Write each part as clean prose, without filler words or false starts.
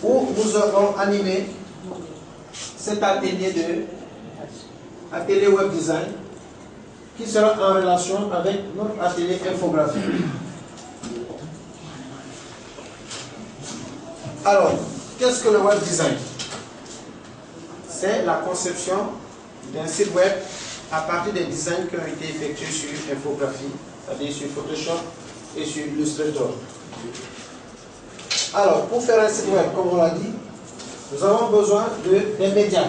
où nous aurons animé cet atelier web design qui sera en relation avec notre atelier infographie. Alors, qu'est-ce que le web design? C'est la conception d'un site web à partir des designs qui ont été effectués sur infographie, c'est-à-dire sur Photoshop et sur Illustrator. Alors, pour faire un site web, comme on l'a dit, nous avons besoin des médias.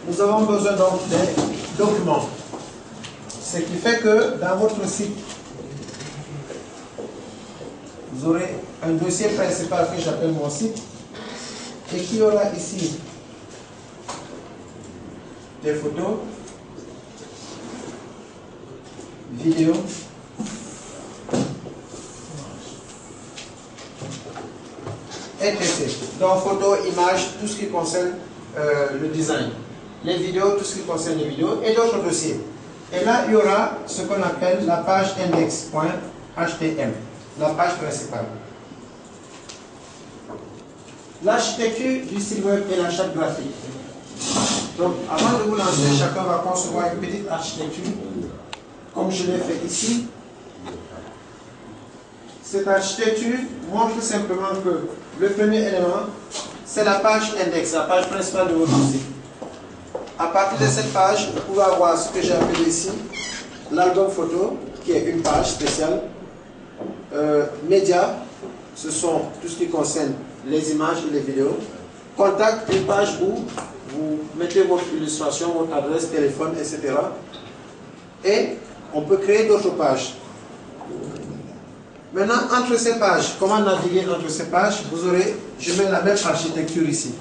Nous avons besoin donc des documents. Ce qui fait que dans votre site, vous aurez un dossier principal que j'appelle mon site et qui aura ici des photos, vidéos, etc. Donc photos, images, tout ce qui concerne le design. Les vidéos, tout ce qui concerne les vidéos et d'autres dossiers. Et là, il y aura ce qu'on appelle la page index.html, la page principale. L'architecture du site web et la charte graphique. Donc, avant de vous lancer, chacun va concevoir une petite architecture, comme je l'ai fait ici. Cette architecture montre simplement que le premier élément, c'est la page index, la page principale de votre site. À partir de cette page, vous pouvez avoir ce que j'ai appelé ici l'album photo, qui est une page spéciale. Médias, ce sont tout ce qui concerne les images et les vidéos. Contact, une page où vous mettez votre illustration, votre adresse, téléphone, etc. Et on peut créer d'autres pages. Maintenant, entre ces pages, comment naviguer entre ces pages? Vous aurez, je mets la même architecture ici.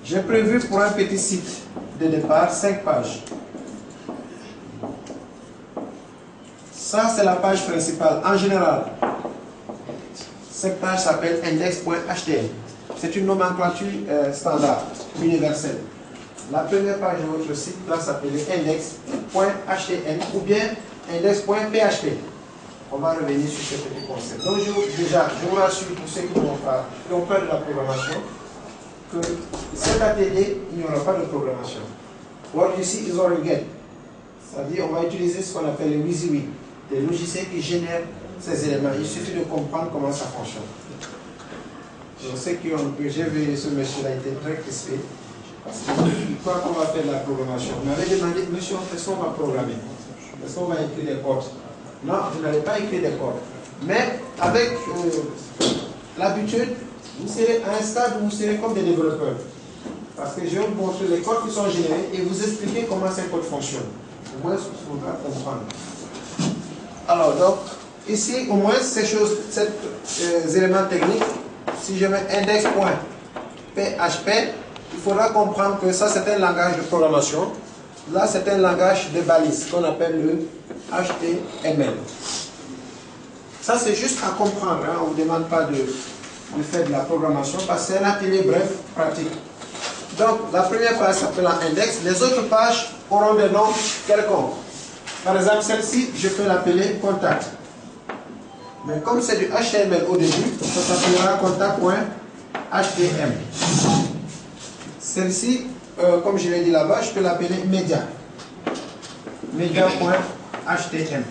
J'ai prévu pour un petit site de départ 5 pages. Ça, c'est la page principale. En général, cette page s'appelle index.html. C'est une nomenclature standard, universelle. La première page de votre site va s'appeler index.html ou bien index.php. On va revenir sur ce petit concept. Donc, je vous rassure pour ceux qui ont peur de la programmation, que cet atelier, il n'y aura pas de programmation. What you see is all you get. C'est-à-dire, on va utiliser ce qu'on appelle les WYSIWYG, des logiciels qui génèrent ces éléments. Il suffit de comprendre comment ça fonctionne. Je sais que j'ai vu ce monsieur-là, il était très crispé. Parce qu'il croit qu'on va faire de la programmation. On m'avait demandé, monsieur, est-ce qu'on va programmer? Est-ce qu'on va écrire des codes? Non, vous n'allez pas écrire des codes. Mais avec l'habitude, vous serez à un stade où vous serez comme des développeurs. Parce que je vais vous montrer les codes qui sont générés et vous expliquer comment ces codes fonctionnent. Au moins, il faudra comprendre. Alors, donc, ici, au moins, ces éléments techniques, si je mets index.php, il faudra comprendre que ça, c'est un langage de programmation. Là, c'est un langage de balise qu'on appelle le HTML. Ça, c'est juste à comprendre. Hein. On ne vous demande pas de faire de la programmation parce que c'est un atelier bref, pratique. Donc, la première page s'appelle index. Les autres pages auront des noms quelconques. Par exemple, celle-ci, je peux l'appeler contact. Mais comme c'est du HTML au début, ça s'appellera contact.html. Celle-ci, comme je l'ai dit là-bas, je peux l'appeler média. Média.html.